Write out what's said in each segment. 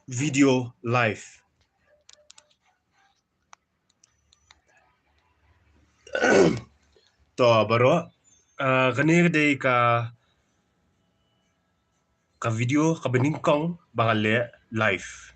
video live. To baro kani day ka video ka beningkong bangale live.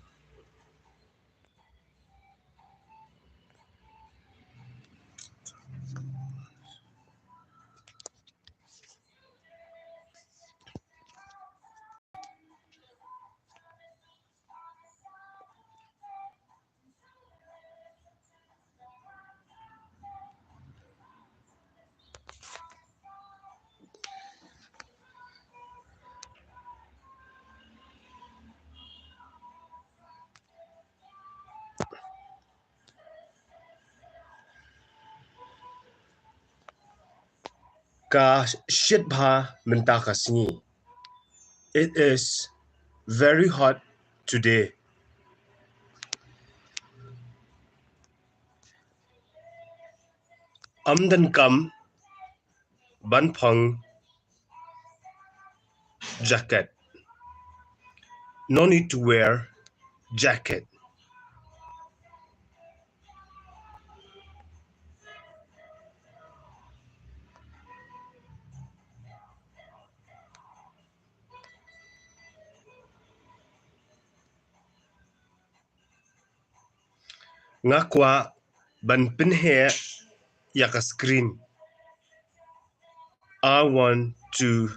Ka shit bha menta kasni. It is very hot today. Amdan kam ban phang jacket. No need to wear jacket. Ngakwa ban pinhe yaka screen. I want to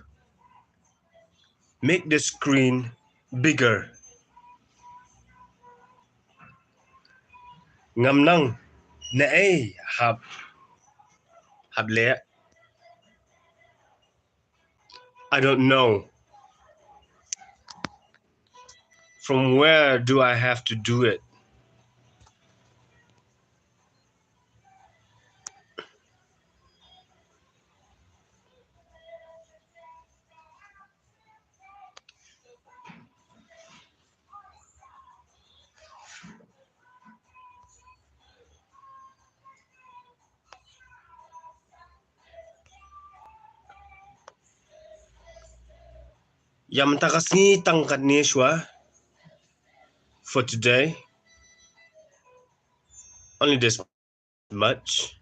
make the screen bigger. Ngam nang na ay hab le. I don't know. From where do I have to do it? Yam takasni tangkat ni shwa for today. Only this much.